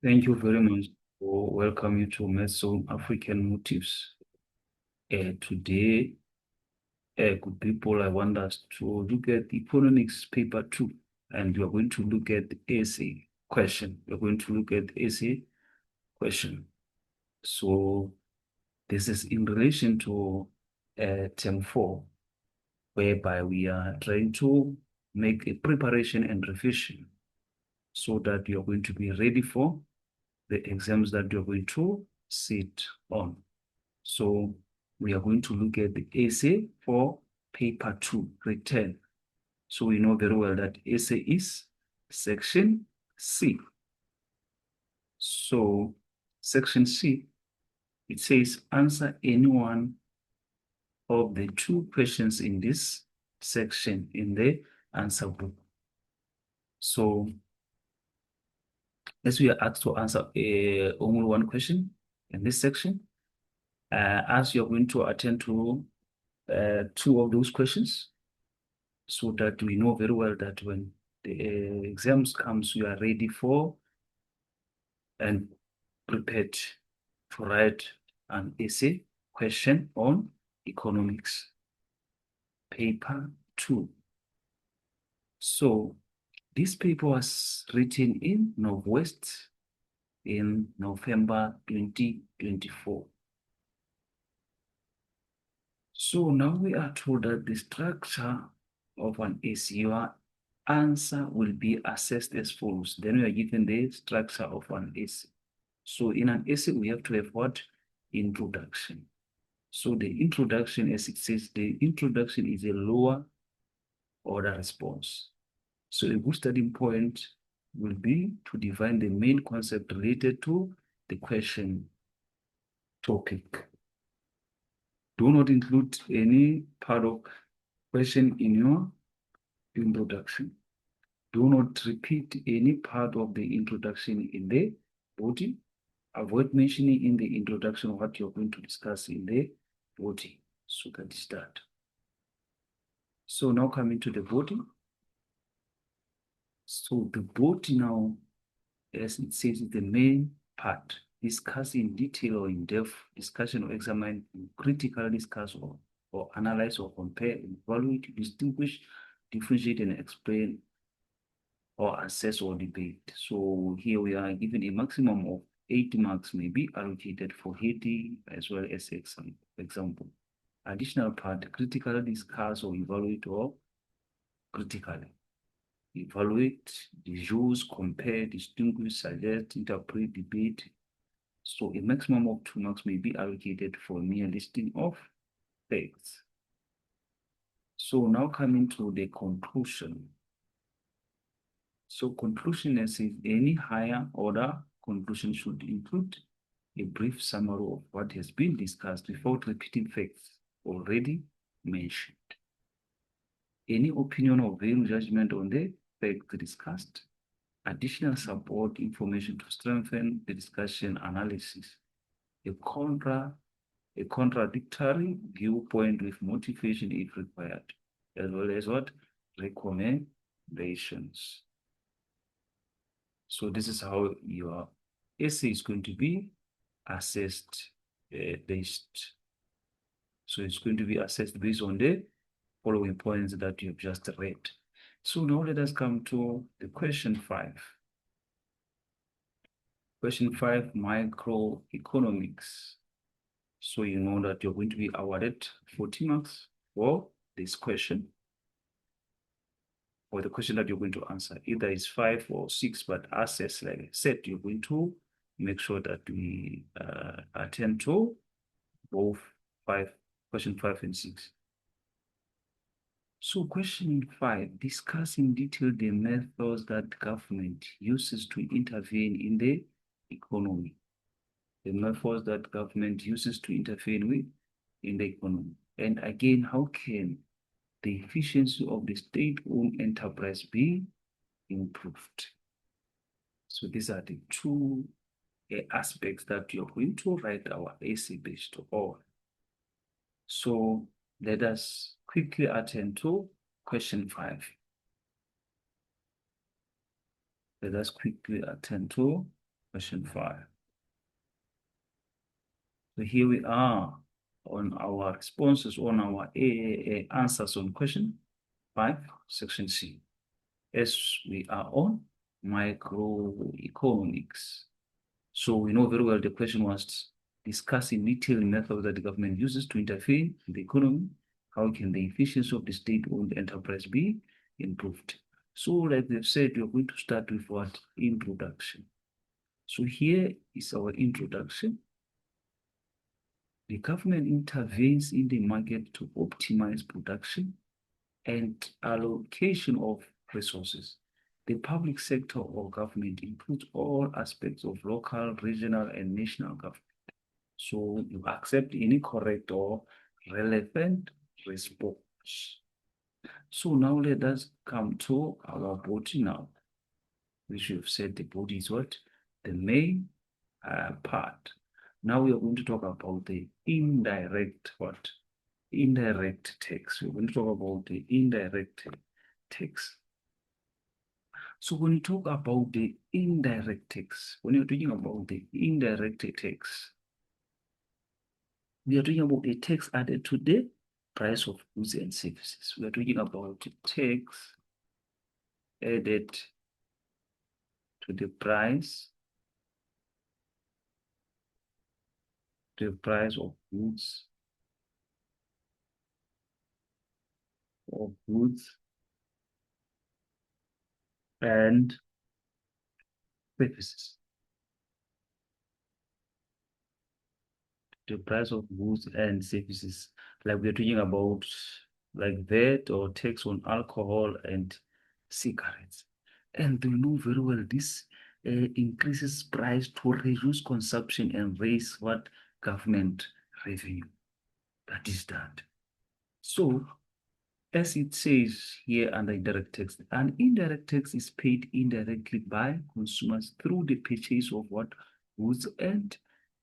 Thank you very much for welcoming you to Maths African Motives. Today, good people, I want us to look at economics paper 2, and we are going to look at the essay question. We're going to look at the essay question. So this is in relation to term 4, whereby we are trying to make a preparation and revision so that you are going to be ready for the exams that you're going to sit on. So we are going to look at the essay for paper 2, return. So we know very well that essay is section C. So section C, it says answer any one of the two questions in this section in the answer book. So as we are asked to answer only one question in this section, as you're going to attend to two of those questions, so that we know very well that when the exams comes, we are ready for and prepared to write an essay question on economics, paper 2. So this paper was written in Northwest in November 2024. So now we are told that the structure of an essay, your answer will be assessed as follows. Then we are given the structure of an essay. So in an essay, we have to have what? Introduction. So the introduction, as it says, the introduction is a lower order response. So a good starting point will be to define the main concept related to the question topic. Do not include any part of question in your introduction. Do not repeat any part of the introduction in the body. Avoid mentioning in the introduction what you're going to discuss in the body. So that is that. So now coming to the body. So the body now, as it says, is the main part. Discuss in detail or in-depth discussion or examine, critically discuss or analyze or compare, evaluate, distinguish, differentiate, and explain or assess or debate. So here we are given a maximum of 80 marks may be allocated for heading as well as example. Additional part, critically discuss or evaluate or critically. Evaluate, deduce, compare, distinguish, suggest, interpret, debate. So a maximum of 2 marks may be allocated for mere listing of facts. So now coming to the conclusion. So conclusion is any higher order conclusion should include a brief summary of what has been discussed without repeating facts already mentioned. Any opinion or varying judgment on the facts discussed. Additional support information to strengthen the discussion analysis. A contradictory viewpoint with motivation if required, as well as what? Recommendations. So this is how your essay is going to be assessed based. So it's going to be assessed based on the following points that you've just read. So now let us come to the question 5. Question 5, microeconomics. So you know that you're going to be awarded 40 marks for this question, or the question that you're going to answer. Either it's 5 or 6, but as like I said, you're going to make sure that we attend to both question 5 and 6. So question 5, discuss in detail the methods that government uses to intervene in the economy. The methods that government uses to intervene with in the economy. And again, how can the efficiency of the state-owned enterprise be improved? So these are the two aspects that you're going to write our essay based on. So let us quickly attend to question 5. Let us quickly attend to Question 5. So here we are on our responses, on our answers on question 5, section C. As we are on microeconomics. So we know very well the question was discussing detailed methods that the government uses to interfere in the economy. How can the efficiency of the state-owned enterprise be improved? So like they've said, we're going to start with what? Introduction. So here is our introduction. The government intervenes in the market to optimize production and allocation of resources. The public sector or government includes all aspects of local, regional, and national government. So you accept any correct or relevant response. So now let us come to our body now, which we've said the body is what? The main part. Now we are going to talk about the indirect what? Indirect tax. We're going to talk about the indirect tax. So when you talk about the indirect tax, when you're talking about the indirect tax, we are talking about a tax added to the price of goods and services. We are talking about the tax added to the price of goods and services. The price of goods and services, like we're talking about like VAT or tax on alcohol and cigarettes. And we know very well this increases price to reduce consumption and raise what? Government revenue. That is that. So as it says here under indirect tax, an indirect tax is paid indirectly by consumers through the purchase of what? Goods and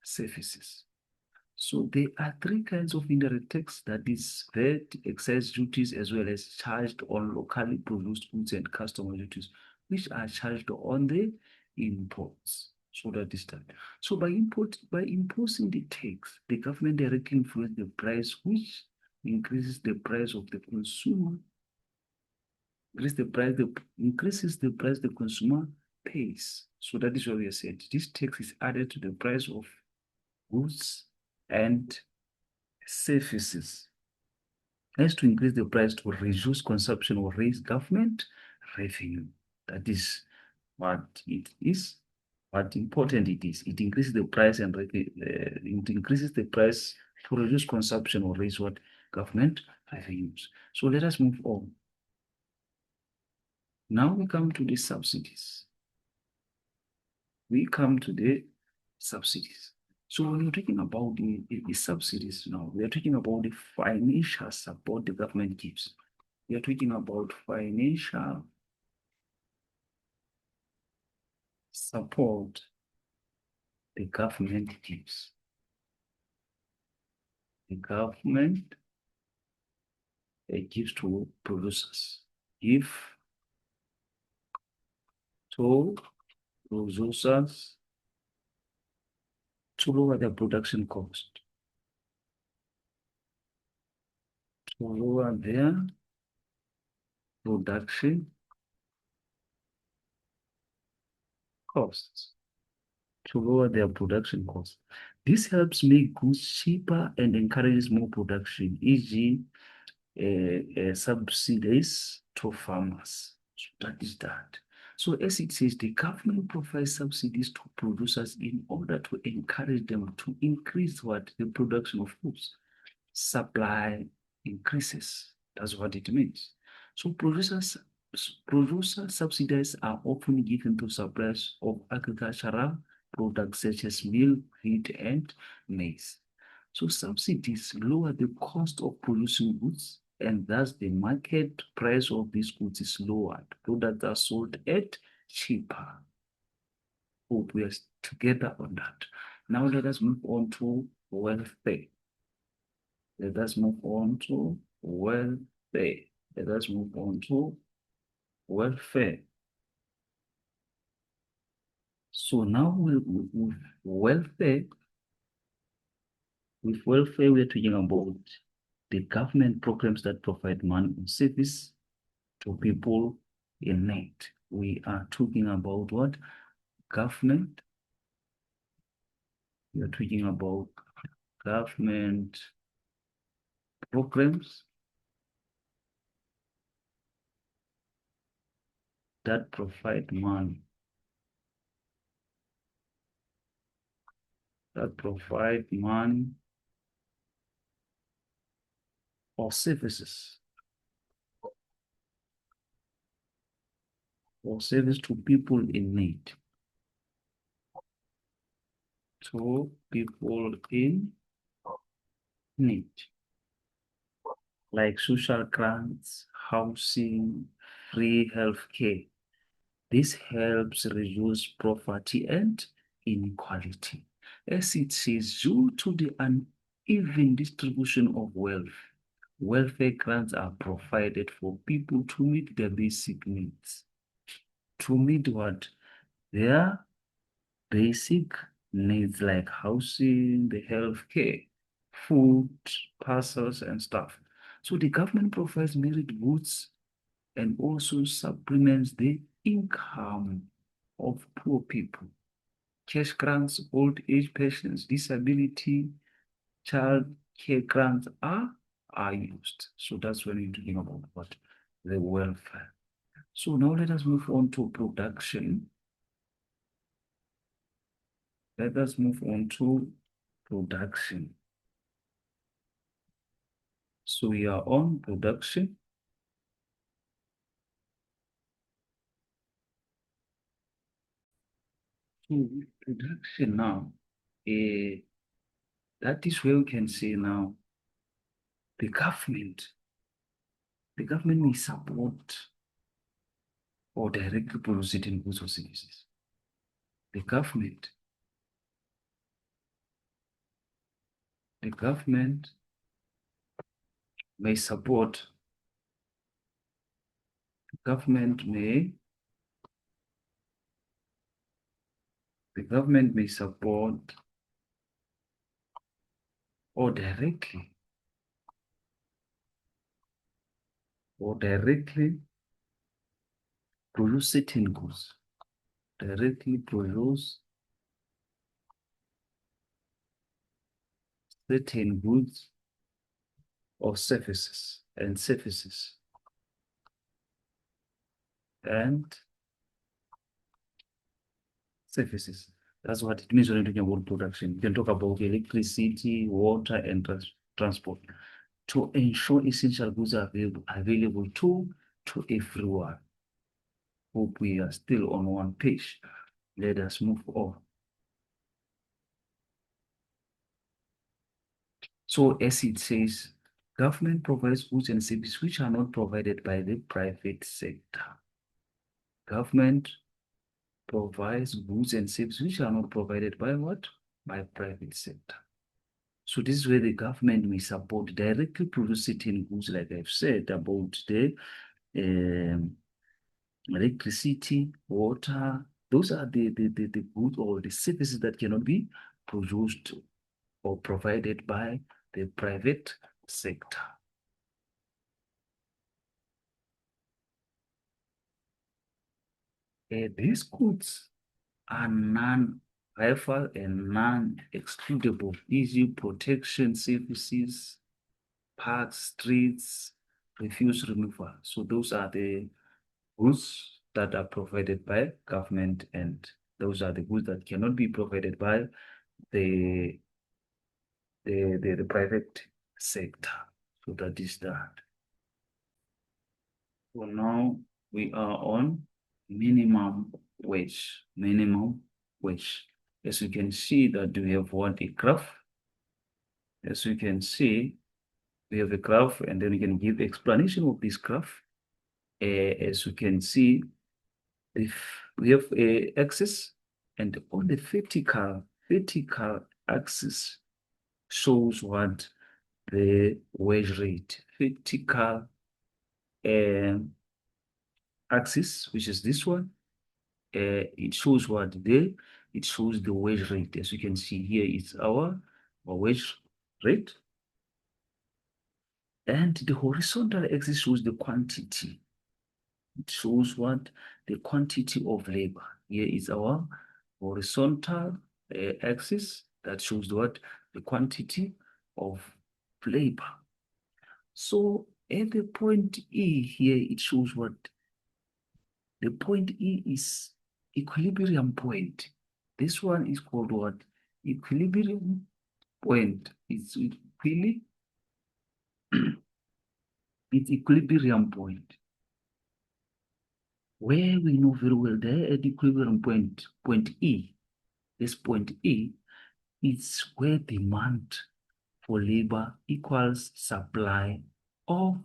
services. So there are three kinds of indirect tax, that is VAT, excise duties, as well as charged on locally produced goods and customer duties, which are charged on the imports. So that is that. So by imposing the tax, the government directly influences the price, which increases the price of the consumer, increases the price the consumer pays. So that is what we have said. This tax is added to the price of goods and services, as to increase the price to reduce consumption or raise government revenue. That is what it is. What important it is. It increases the price and it increases the price to reduce consumption or raise what? Government revenues. So let us move on. Now we come to the subsidies. We come to the subsidies. So when we're talking about the subsidies now, we are talking about the financial support the government gives. We are talking about financial support the government gives. The government gives to producers. Give to producers to lower their production cost. To lower their production costs. To lower their production costs. This helps make goods cheaper and encourages more production, e.g., subsidies to farmers. So that is that. So as it says, the government provides subsidies to producers in order to encourage them to increase what? The production of goods. Supply increases. That's what it means. So producer subsidies are often given to suppliers of agricultural products such as milk, wheat, and maize. So subsidies lower the cost of producing goods, and thus the market price of these goods is lowered. Products are sold at cheaper. Hope we are together on that. Now let us move on to welfare. Let us move on to welfare. Let us move on to welfare. So now with welfare, we're talking about the government programs that provide money and service to people in need. We are talking about what? Government. We are talking about government programs that provide money, or services, or service to people in need. To people in need, like social grants, housing, free healthcare. This helps reduce poverty and inequality. As it says, due to the uneven distribution of wealth, welfare grants are provided for people to meet their basic needs. To meet what? Their basic needs like housing, the healthcare, food, parcels, and stuff. So the government provides merit goods and also supplements the income of poor people. Cash grants, old age pensions, disability, child care grants are used. So that's when we're talking about what? The welfare. So now let us move on to production. Let us move on to production. So we are on production. So production now, that is where we can say now the government, may support or directly produce certain goods or services. The government, the government may support, the government may support or directly produce certain goods, directly produce certain goods or services and services. That's what it means when you're talking about production. You can talk about electricity, water, and transport to ensure essential goods are available to everyone. Hope we are still on one page. Let us move on. So as it says, government provides goods and services which are not provided by the private sector. Government provides goods and services which are not provided by what? By private sector. So this is where the government may support directly produce certain goods, like I've said about the electricity, water. Those are the goods or the services that cannot be produced or provided by the private sector. These goods are non-rival and non-excludable. Easy protection services, parks, streets, refuse removal. So those are the goods that are provided by government, and those are the goods that cannot be provided by the private sector. So that is that. So now we are on minimum wage. Minimum wage. As you can see that we have one a graph. As you can see, we have a graph, and then we can give explanation of this graph. As you can see, if we have a axis, and on the vertical axis shows what the wage rate. Vertical axis, which is this one, it shows what the it shows the wage rate. As you can see here, it's our wage rate. And the horizontal axis shows the quantity. It shows what? The quantity of labor. Here is our horizontal axis that shows what? The quantity of labor. So at the point E here, it shows what? The point E is equilibrium point. This one is called what? Equilibrium point. It's equilibrium point. Where we know very well there at equilibrium point E, this point E is where demand for labor equals supply of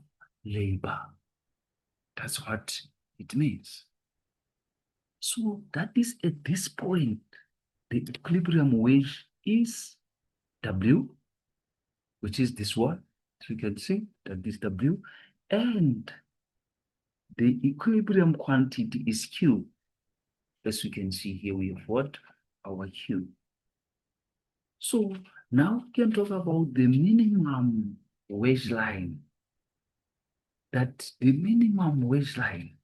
labor. That's what it means. So that is at this point, the equilibrium wage is W, which is this one. So you can see that this W, and the equilibrium quantity is Q. As you can see here, we have what? Our Q. So now we can talk about the minimum wage line. That the minimum wage line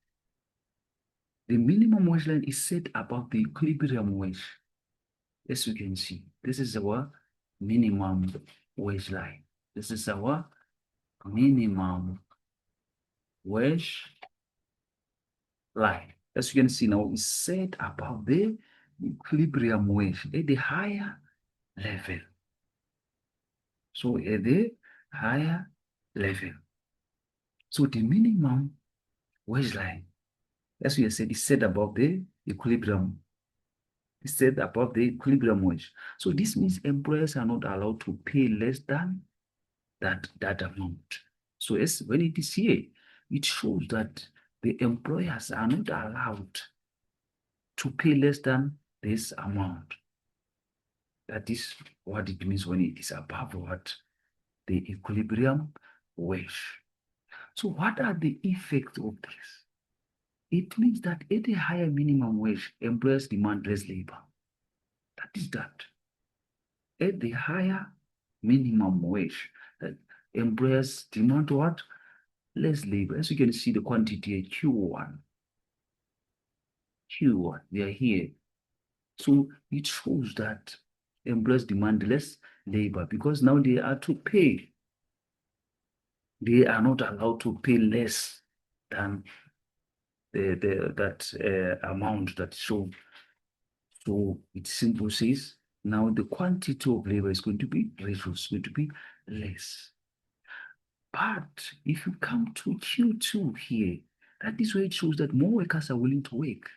is set above the equilibrium wage. As you can see, this is our minimum wage line. This is our minimum wage line. As you can see now, it's set above the equilibrium wage at the higher level. So at the higher level. So the minimum wage line, as we have said, is set above the equilibrium. It's set above the equilibrium wage. So this means employers are not allowed to pay less than that amount. So as when it is here, it shows that the employers are not allowed to pay less than this amount. That is what it means when it is above what? The equilibrium wage. So what are the effects of this? It means that at a higher minimum wage, employers demand less labor. That is that. At the higher minimum wage, that employers demand what? Less labor. As you can see, the quantity here, Q1, they are here. So it shows that employers demand less labor because now they are to pay. They are not allowed to pay less than that amount that shown. So it simply says now the quantity of labor is going to be reduced, going to be less. But if you come to Q2 here, that is where it shows that more workers are willing to work.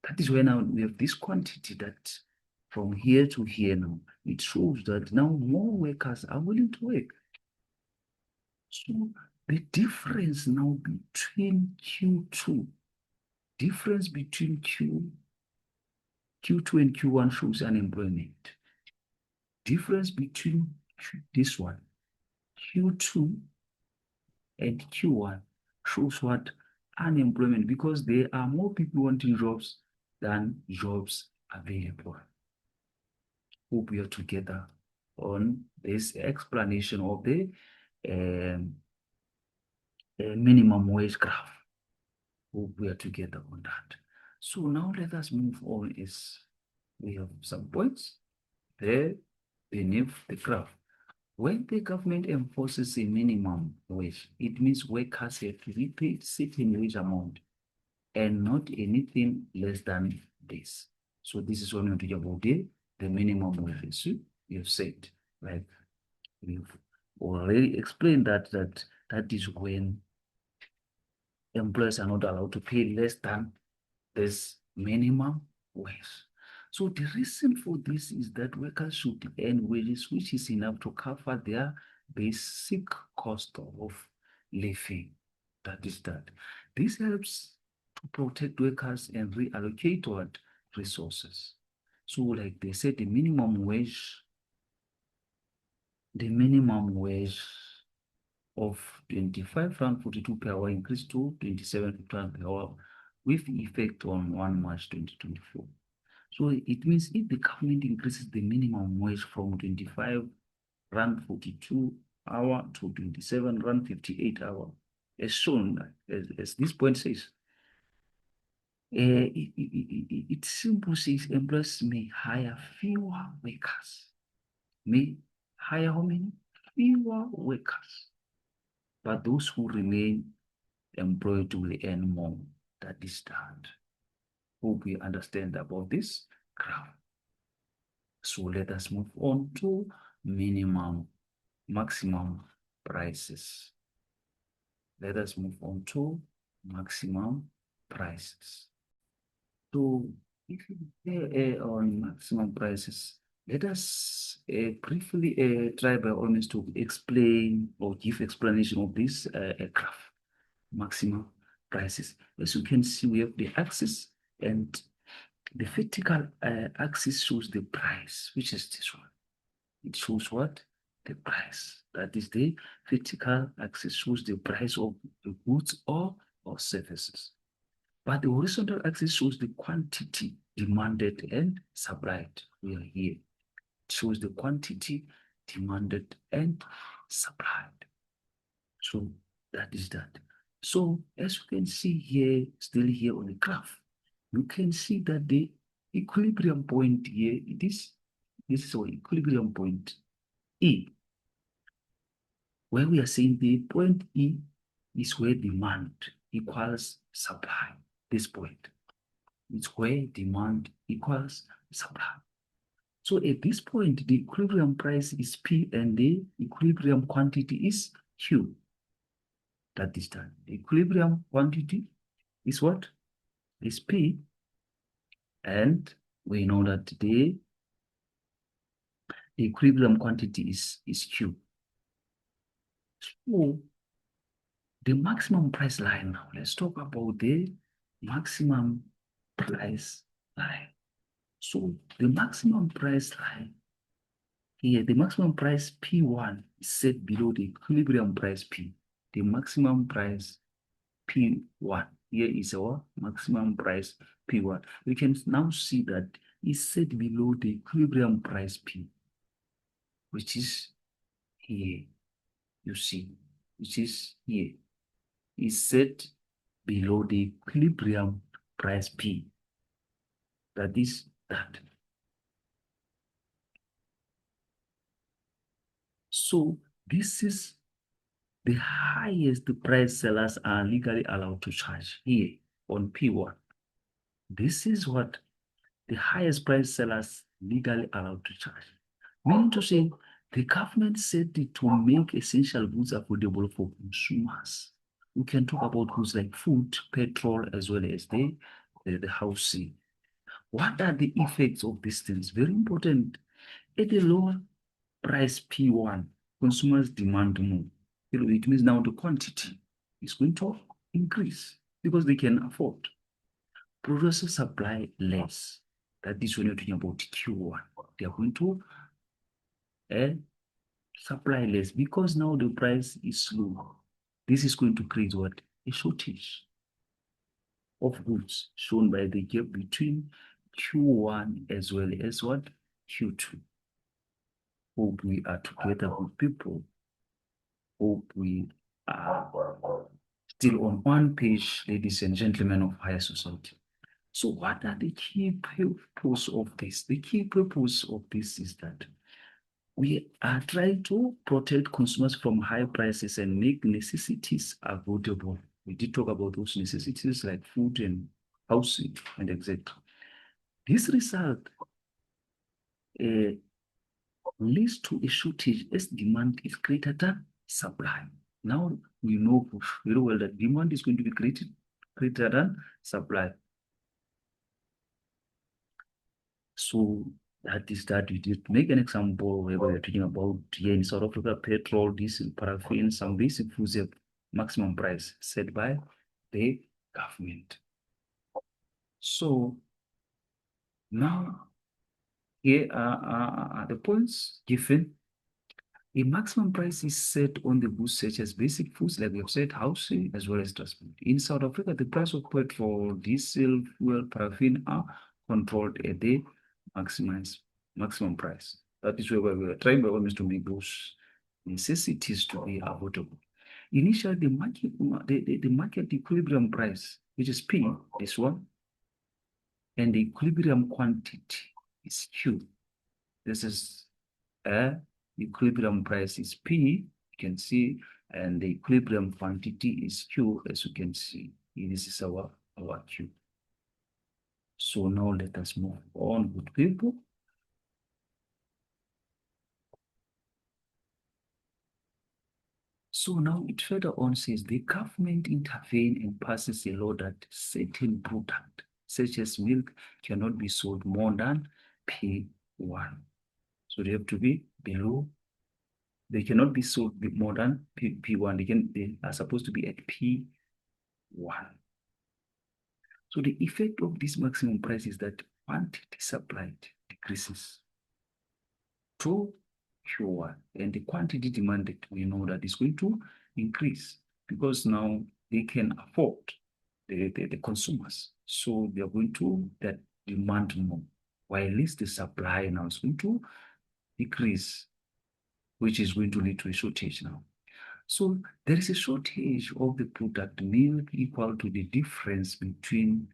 That is where now we have this quantity that from here to here now, it shows that now more workers are willing to work. So the difference now between Q2, difference between Q2 and Q1 shows unemployment. Difference between this one, Q2 and Q1 shows what? Unemployment, because there are more people wanting jobs than jobs available. Hope we are together on this explanation of the minimum wage graph. Hope we are together on that. So now let us move on. Is we have some points there beneath the graph. When the government enforces a minimum wage, it means workers have to be paid certain wage amount and not anything less than this. So this is when we're talking about the minimum wage. So we have said, like we've already explained that is when employers are not allowed to pay less than this minimum wage. So the reason for this is that workers should earn wages which is enough to cover their basic cost of living. That is that. This helps to protect workers and reallocate what resources. So like they said, the minimum wage of 25 rand 42 per hour increased to 27 rand per hour with effect on 1 March 2024. So it means if the government increases the minimum wage from 25 rand 42 hour to 27 rand 58 hour, as shown, as this point says, it simply says employers may hire fewer workers. May hire how many? Fewer workers. But those who remain employed will earn more. That is that. Hope we understand about this graph. So let us move on to maximum prices. Let us move on to maximum prices. So if you on maximum prices, let us briefly try by all means to explain or give explanation of this graph, maximum prices. As you can see, we have the axis, and the vertical axis shows the price, which is this one. It shows what? The price. That is the vertical axis shows the price of the goods or services. But the horizontal axis shows the quantity demanded and supplied. We are here. It shows the quantity demanded and supplied. So that is that. So as you can see here, still here on the graph, you can see that the equilibrium point here, this is our equilibrium point E, where we are saying the point E is where demand equals supply. This point is where demand equals supply. So at this point, the equilibrium price is P and the equilibrium quantity is Q. That is that. The equilibrium quantity is what? Is P, and we know that the equilibrium quantity is Q. So the maximum price line now. Let's talk about the maximum price line. So the maximum price line here, the maximum price P1 is set below the equilibrium price P. The maximum price P1. Here is our maximum price P1. We can now see that it's set below the equilibrium price P, which is here. You see, which is here. Is set below the equilibrium price P. That is that. So this is the highest the price sellers are legally allowed to charge here on P1. This is what the highest price sellers legally allowed to charge. Meaning to say, the government said it to make essential goods affordable for consumers. We can talk about goods like food, petrol, as well as the housing. What are the effects of these things? Very important. At a lower price P1, consumers demand more. It means now the quantity is going to increase because they can afford. Producers supply less. That is when you're talking about Q1. They are going to supply less because now the price is low. This is going to create what? A shortage of goods shown by the gap between Q1 as well as what? Q2. Hope we are together with people. Hope we are still on one page, ladies and gentlemen of higher society. So what are the key purpose of this? The key purpose of this is that we are trying to protect consumers from high prices and make necessities affordable. We did talk about those necessities like food and housing and etc. This result leads to a shortage as demand is greater than supply. Now we know very well that demand is going to be greater than supply. So that is that we did make an example where we're talking about here in South Africa, petrol, diesel, paraffin, some basic foods have maximum price set by the government. So now here are the points given. A maximum price is set on the goods such as basic foods, like we have said, housing, as well as transport. In South Africa, the price of petrol, diesel, fuel, paraffin are controlled at the maximum price. That is where we are trying by all means to make those necessities to be avoidable. Initially, the market equilibrium price, which is P, this one, and the equilibrium quantity is Q. This is a equilibrium price is P, you can see, and the equilibrium quantity is Q, as you can see. This is our Q. So now let us move on with people. So now it further on says the government intervene and passes a law that certain product, such as milk, cannot be sold more than P1. So they have to be below. They cannot be sold more than P1. They are supposed to be at P1. So the effect of this maximum price is that quantity supplied decreases to Q1, and the quantity demanded, we know that is going to increase because now they can afford the consumers. So they are going to that demand more, while at least the supply now is going to decrease, which is going to lead to a shortage now. So there is a shortage of the product milk equal to the difference between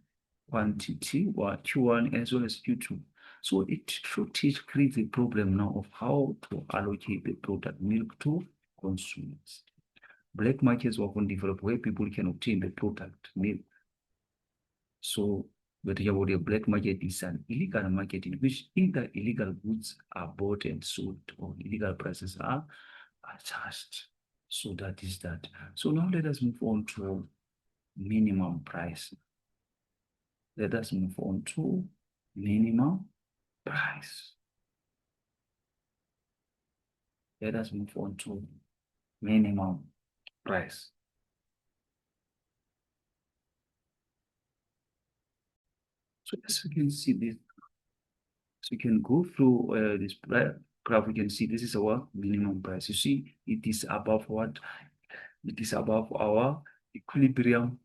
quantity or Q1 as well as Q2. So it shortage creates a problem now of how to allocate the product milk to consumers. Black markets were often developed where people can obtain the product milk. So we're talking about a black market is an illegal market in which either illegal goods are bought and sold or illegal prices are charged. So that is that. So now let us move on to minimum price. Let us move on to minimum price. Let us move on to minimum price. So as you can see this, so you can go through this graph, you can see this is our minimum price. You see, it is above what? It is above our equilibrium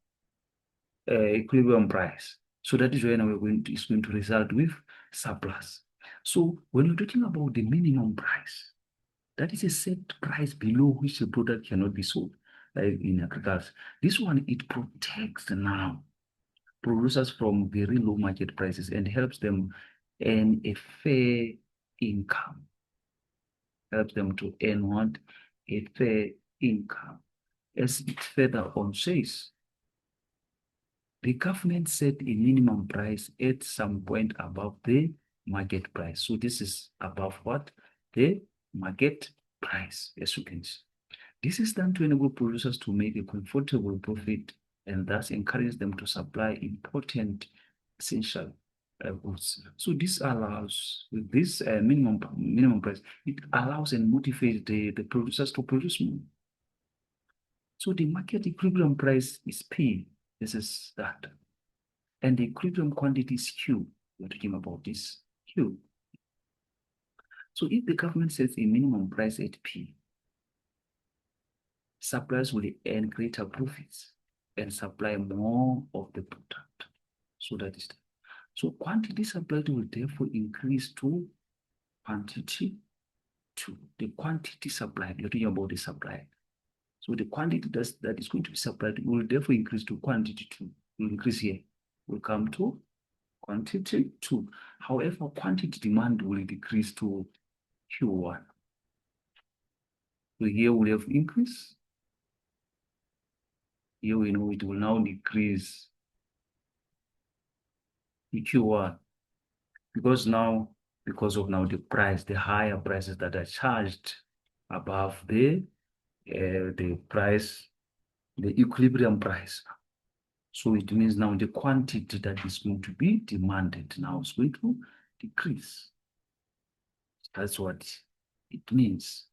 price. So that is when it's going to result with surplus. So when you're talking about the minimum price, that is a set price below which the product cannot be sold, like in agriculture. This one, it protects now producers from very low market prices and helps them earn a fair income. Helps them to earn what? A fair income. As it further on says, the government set a minimum price at some point above the market price. So this is above what? The market price, as you can see. This is done to enable producers to make a comfortable profit and thus encourage them to supply important essential goods. So this allows, with this minimum price, it allows and motivates the producers to produce more. So the market equilibrium price is P. This is that. And the equilibrium quantity is Q. We're talking about this Q. So if the government sets a minimum price at P, suppliers will earn greater profits and supply more of the product. So that is that. So quantity supplied will therefore increase to quantity 2. The quantity supplied, you're talking about the supply. So the quantity that is going to be supplied will therefore increase to quantity 2. Will increase here. Will come to quantity 2. However, quantity demand will decrease to Q1. So here we have increase. Here we know it will now decrease in Q1 because of now the price, the higher prices that are charged above the price, the equilibrium price. So it means now the quantity that is going to be demanded now is going to decrease. That's what it means.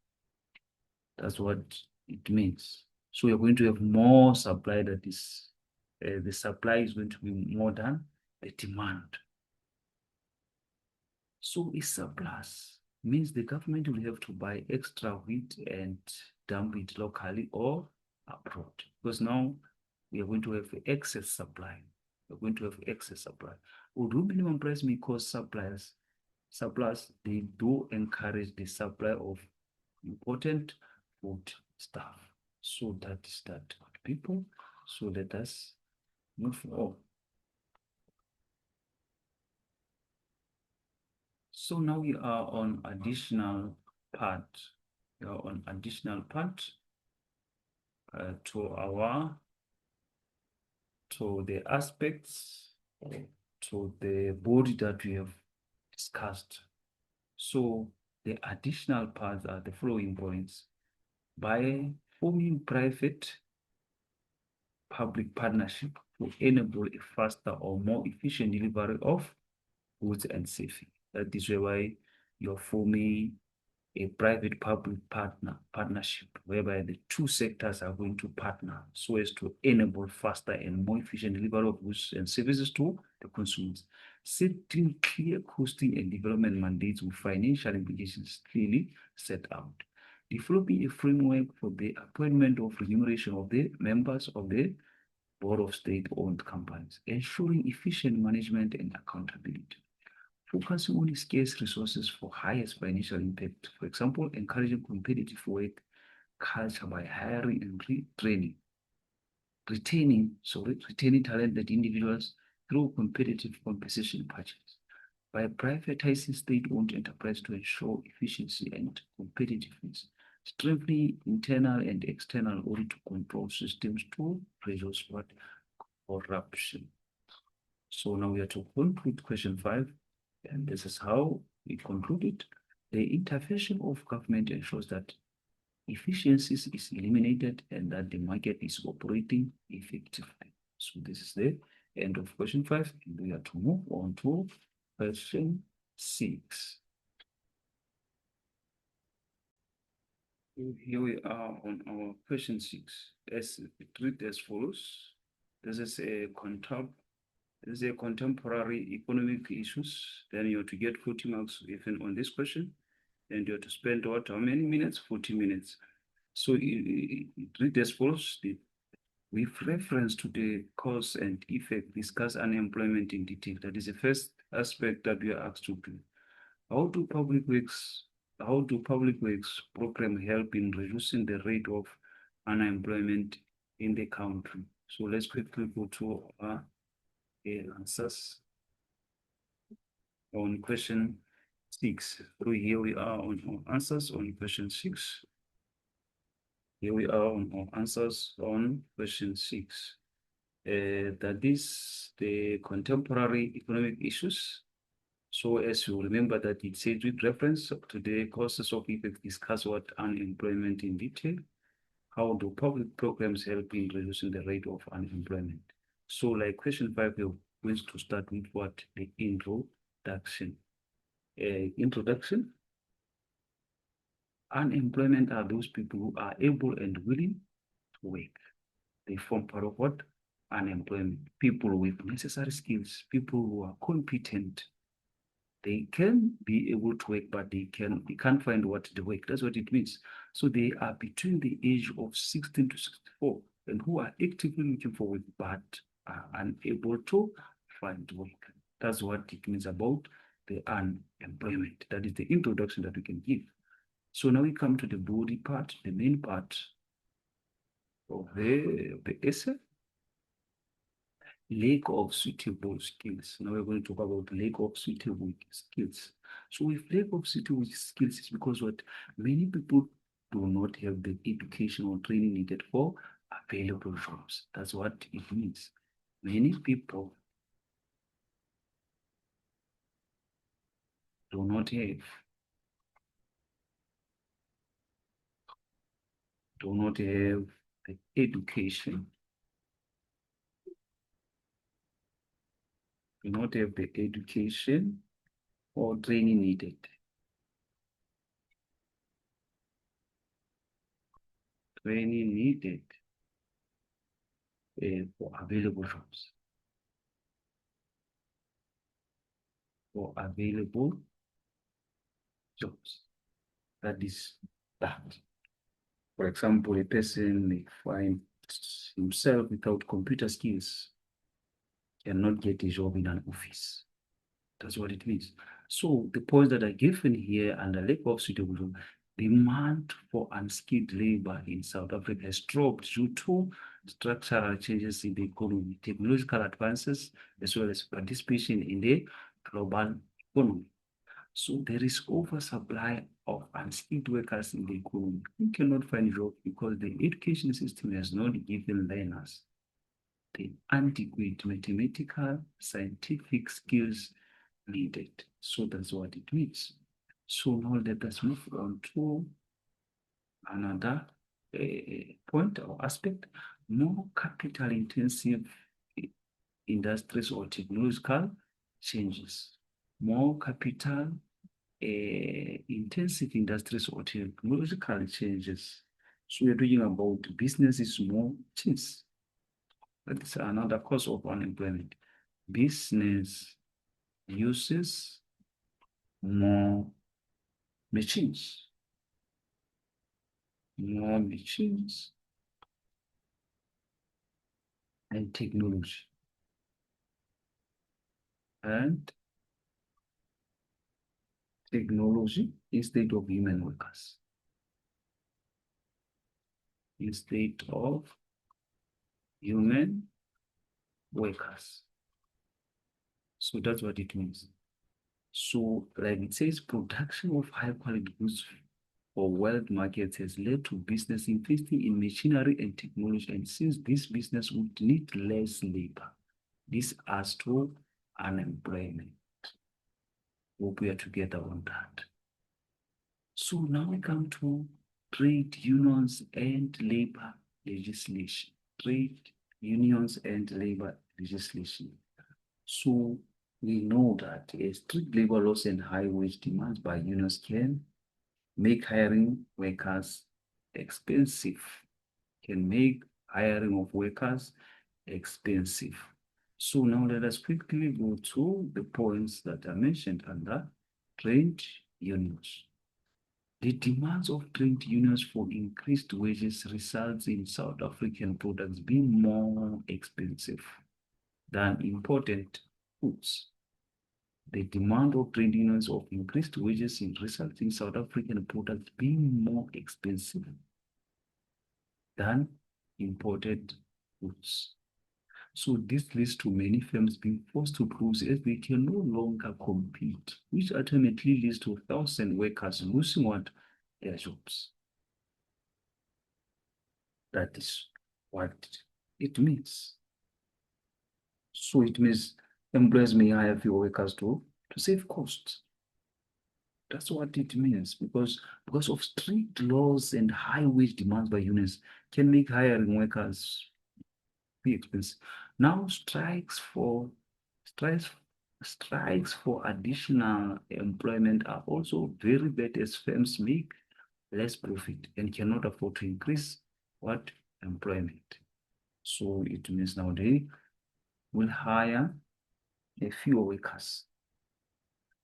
That's what it means. So you're going to have more supply that is, the supply is going to be more than the demand. So a surplus means the government will have to buy extra wheat and dump it locally or abroad, because now we are going to have excess supply. We're going to have excess supply. Although minimum price may cause surplus, they do encourage the supply of important food stuff. So that is that, people. So let us move on. So now we are on additional part. We are on additional part to the aspects, to the body that we have discussed. So the additional parts are the following points. By forming private-public partnership to enable a faster or more efficient delivery of goods and safety. That is why you're forming a private-public partnership, whereby the two sectors are going to partner so as to enable faster and more efficient delivery of goods and services to the consumers. Setting clear costing and development mandates with financial implications clearly set out. Developing a framework for the appointment of remuneration of the members of the board of state-owned companies, ensuring efficient management and accountability. Focusing on scarce resources for highest financial impact. For example, encouraging competitive work culture by hiring and retaining talented individuals through competitive compensation packages. By privatizing state-owned enterprise to ensure efficiency and competitiveness, strengthening internal and external audit control systems to reduce corruption. So now we are to conclude question 5. And this is how we concluded. The intervention of government ensures that efficiencies is eliminated and that the market is operating effectively. So this is the end of question 5. And we are to move on to question 6. Here we are on our question 6. As it reads as follows. This is a contemporary economic issues. Then you have to get 40 marks even on this question. And you have to spend what? How many minutes? 40 minutes. So it reads as follows. With reference to the cause and effect, discuss unemployment in detail. That is the first aspect that we are asked to do. How do public works program help in reducing the rate of unemployment in the country? So let's quickly go to our answers on question 6. So here we are on our answers on question 6. Here we are on our answers on question 6. That is the contemporary economic issues. So as you remember that it says with reference to the causes of effect, discuss what unemployment in detail. How do public programs help in reducing the rate of unemployment? So like question 5, we're going to start with what? The introduction. Unemployment are those people who are able and willing to work. They form part of what? Unemployment. People with necessary skills, people who are competent. They can be able to work, but they can't find what they work. That's what it means. So they are between the age of 16 to 64 and who are actively looking for work, but are unable to find work. That's what it means about the unemployment. That is the introduction that we can give. So now we come to the body part, the main part of the essay. Lack of suitable skills. Now we're going to talk about lack of suitable skills. So with lack of suitable skills, it's because what many people do not have the education or training needed for available jobs. That's what it means. Many people do not have the education, or training needed. For available jobs. That is that. For example, a person may find himself without computer skills. cannot get a job in an office. That's what it means. So the points that are given here under lack of suitable job, demand for unskilled labor in South Africa has dropped due to structural changes in the economy, technological advances, as well as participation in the global economy. So there is oversupply of unskilled workers in the economy. We cannot find jobs because the education system has not given learners the adequate mathematical, scientific skills needed. So that's what it means. So now let us move on to another point or aspect. More capital intensive industries or technological changes. More capital intensive industries or technological changes. So we're talking about businesses more change. That's another cause of unemployment. Business uses more machines, more machines and technology. And technology instead of human workers. Instead of human workers. So that's what it means. So, like it says, production of high quality goods for world markets has led to business investing in machinery and technology. And since this business would need less labor, this adds to unemployment. Hope we are together on that. So now we come to trade unions and labor legislation. Trade unions and labor legislation. So we know that strict labor laws and high wage demands by unions can make hiring workers expensive, can make hiring of workers expensive. So now let us quickly go to the points that are mentioned under trade unions. The demands of trade unions for increased wages results in South African products being more expensive than imported goods. The demand of trade unions of increased wages results in South African products being more expensive than imported goods. So this leads to many firms being forced to close as they can no longer compete, which ultimately leads to thousands of workers losing what? Their jobs. That is what it means. So it means employers may hire fewer workers to save costs. That's what it means because of strict laws and high wage demands by unions can make hiring workers be expensive. Now strikes strikes for additional employment are also very bad as firms make less profit and cannot afford to increase what employment. So it means now they will hire a few workers.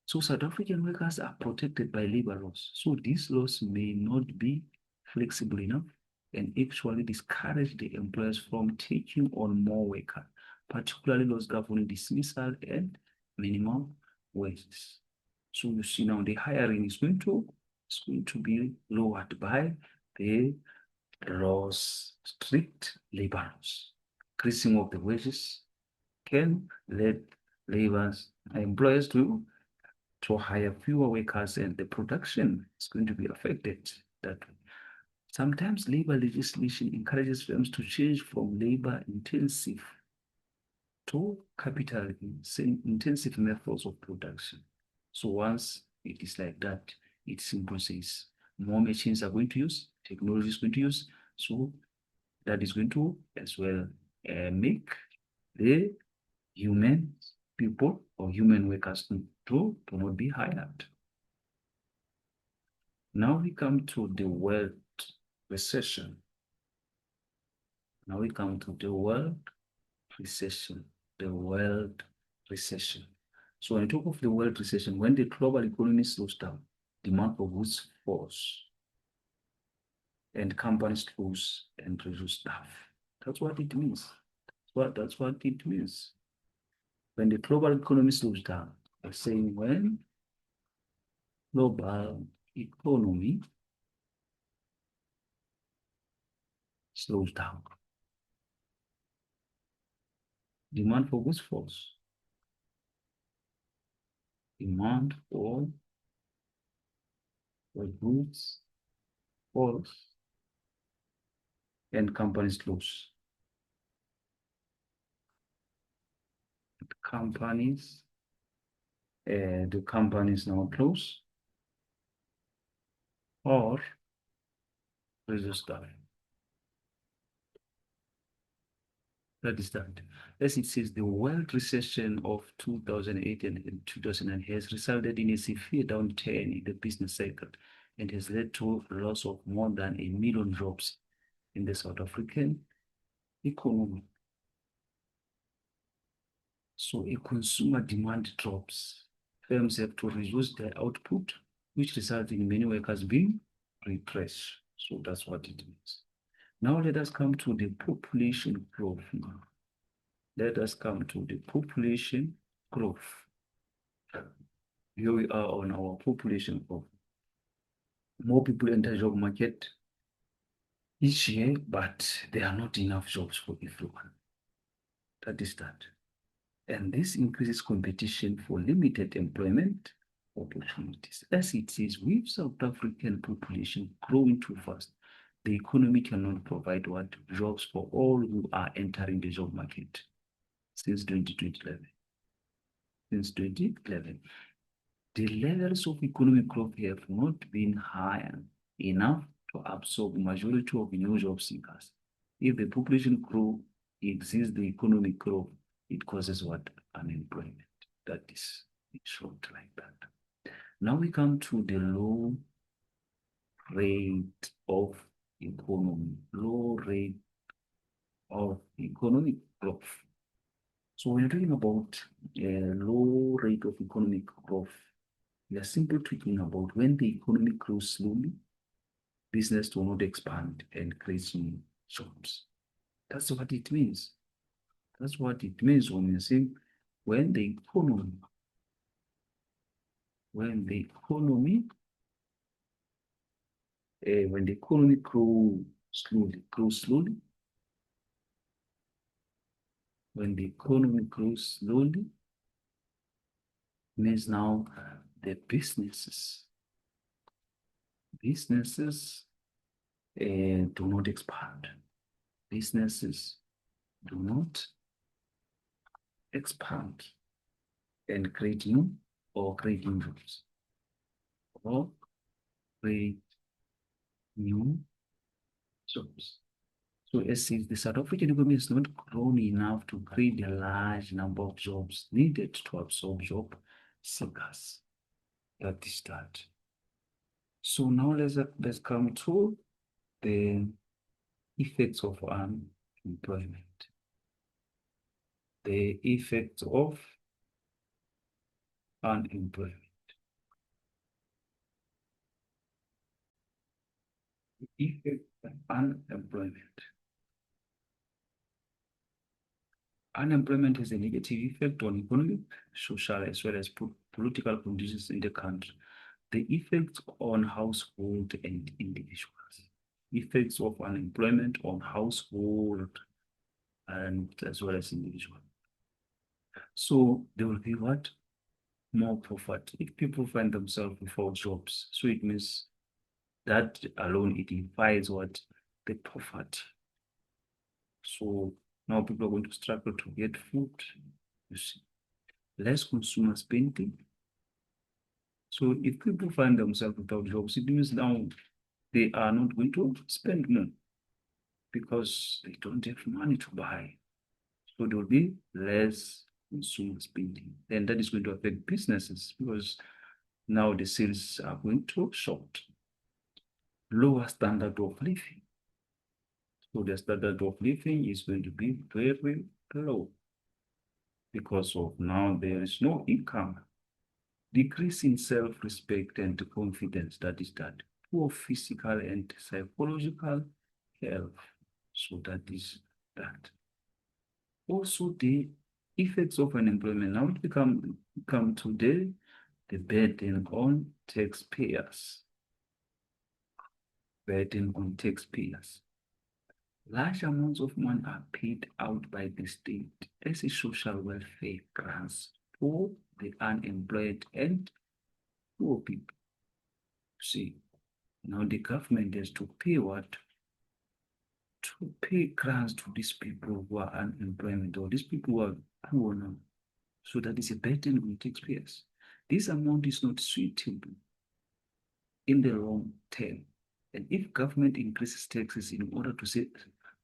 So South African workers are protected by labor laws. So these laws may not be flexible enough and actually discourage the employers from taking on more workers, particularly laws governing dismissal and minimum wages. So you see now the hiring is going to be lowered by the laws, strict labor laws. Increasing of the wages can lead employers to hire fewer workers and the production is going to be affected that way. Sometimes labor legislation encourages firms to change from labor intensive to capital intensive methods of production. So once it is like that, it simply says more machines are going to use, technology is going to use, so that is going to as well make the human people or human workers to not be hired. Now we come to the world recession. Now we come to the world recession. The world recession. So when I talk of the world recession, when the global economy slows down, demand for goods falls, and companies close and reduce staff. That's what it means. That's what it means. When the global economy slows down, we're saying when global economy slows down, demand for goods falls. Demand for goods falls and companies close. Companies, the companies now close or reduce that. That is that. As it says, the world recession of 2008 and 2009 has resulted in a severe downturn in the business cycle and has led to loss of more than 1 million jobs in the South African economy. So a consumer demand drops. Firms have to reduce their output, which results in many workers being repressed. So that's what it means. Now let us come to the population growth now. Let us come to the population growth. Here we are on our population growth. More people enter job market each year, but there are not enough jobs for everyone. That is that. And this increases competition for limited employment opportunities. As it is, with South African population growing too fast, the economy cannot provide what jobs for all who are entering the job market since 2011. Since 2011, the levels of economic growth have not been higher enough to absorb majority of new job seekers. If the population growth exceeds the economic growth, it causes what? Unemployment. That is in short like that. Now we come to the low rate of economy, low rate of economic growth. So we're talking about a low rate of economic growth. We are simply talking about when the economy grows slowly, business do not expand and create new jobs. That's what it means. That's what it means when you say when the economy when the economy grows slowly, when the economy grows slowly, means now the businesses do not expand. Businesses do not expand and create new jobs or create new jobs. So as if the South African economy is not grown enough to create a large number of jobs needed to absorb job seekers. That is that. So now let's come to the effects of unemployment. The effects of unemployment. The effect of unemployment. Unemployment has a negative effect on economic, social, as well as political conditions in the country. The effects on household and individuals. Effects of unemployment on household and as well as individual. So there will be what? More poverty. If people find themselves without jobs, so it means that alone it implies what? The poverty. So now people are going to struggle to get food. You see, less consumer spending. So if people find themselves without jobs, it means now they are not going to spend more because they don't have money to buy. So there will be less consumer spending. Then that is going to affect businesses because now the sales are going to short. Lower standard of living. So the standard of living is going to be very low because of now there is no income. Decrease in self-respect and confidence, that is that. Poor physical and psychological health. So that is that. Also, the Effects of unemployment. Now it come today, the burden on taxpayers. Burden on taxpayers. Large amounts of money are paid out by the state as a social welfare grants for the unemployed and poor people. See, now the government has to pay what? To pay grants to these people who are unemployed or these people who are poor now. So that is a burden on taxpayers. This amount is not suitable in the long term. And if government increases taxes in order to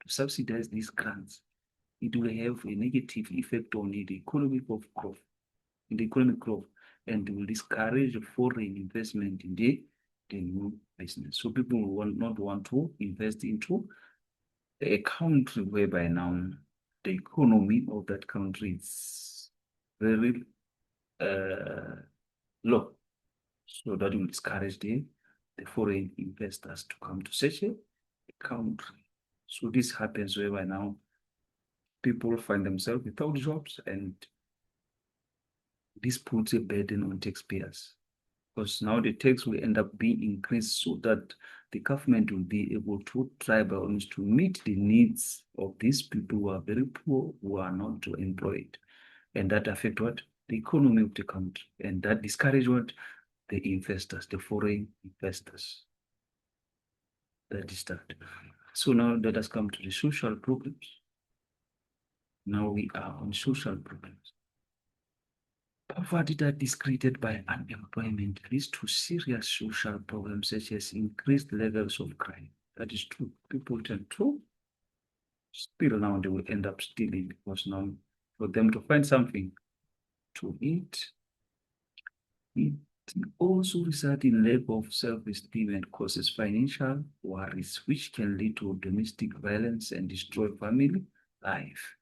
subsidize these grants, it will have a negative effect on the economic growth, and will discourage foreign investment in the new business. So people will not want to invest into a country whereby now the economy of that country is very low. So that will discourage the foreign investors to come to such a country. So this happens whereby now people find themselves without jobs, and this puts a burden on taxpayers, because now the tax will end up being increased so that the government will be able to try by all means to meet the needs of these people who are very poor, who are not employed, and that affect what? The economy of the country, and that discourage what? The investors, the foreign investors. That is that. So now let us come to the social problems. Now we are on social problems. Poverty that is created by unemployment leads to serious social problems such as increased levels of crime. That is true. People tend to steal now, they will end up stealing because now for them to find something to eat, it also results in lack of self-esteem and causes financial worries, which can lead to domestic violence and destroy family life.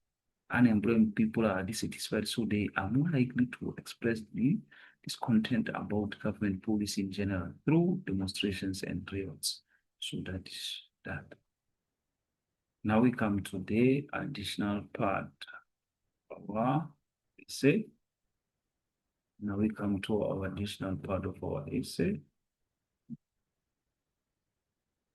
Unemployed people are dissatisfied, so they are more likely to express the discontent about government policy in general through demonstrations and riots. So that is that. Now we come to the additional part of our essay. Now we come to our additional part of our essay.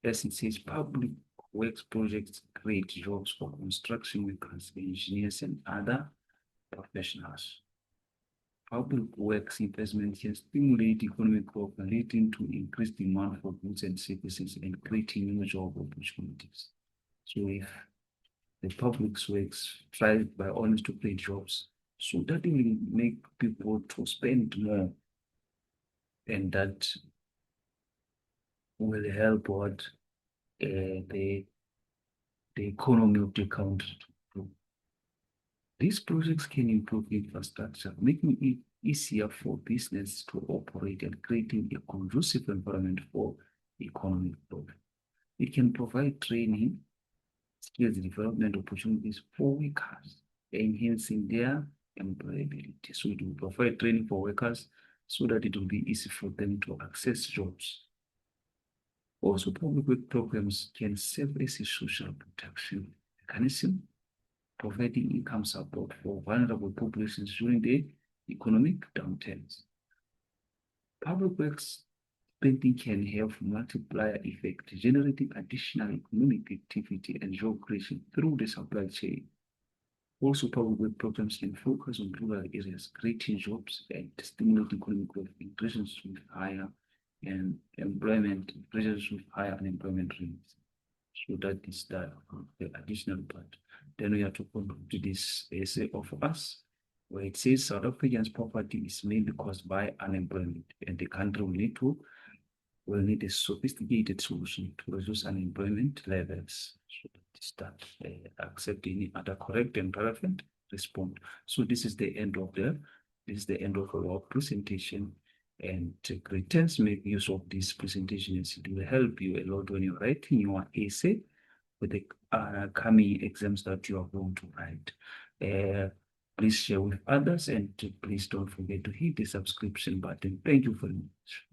As it says, public works projects create jobs for construction workers, engineers, and other professionals. Public works investment can stimulate economic growth, leading to increased demand for goods and services and creating new job opportunities. So if the public works try by all means to create jobs, so that will make people to spend more, and that will help what the economy of the country to grow. These projects can improve infrastructure, making it easier for business to operate and creating a conducive environment for economic growth. It can provide training, skills development opportunities for workers, enhancing their employability. So it will provide training for workers so that it will be easy for them to access jobs. Also, public work programs can serve as a social protection mechanism, providing income support for vulnerable populations during the economic downturns. Public works spending can have multiplier effect, generating additional economic activity and job creation through the supply chain. Also, public work programs can focus on rural areas, creating jobs and stimulating economic growth in regions with higher unemployment rates. So that is the additional part. Then we have to come to this essay of us, where it says South Africans' poverty is mainly caused by unemployment, and the country will need a sophisticated solution to reduce unemployment levels. So that is that. Accept any other correct and relevant response. So this is the end of our presentation. And great, make use of this presentation, as it will help you a lot when you're writing your essay with the coming exams that you are going to write. Please share with others, and please don't forget to hit the subscription button. Thank you very much.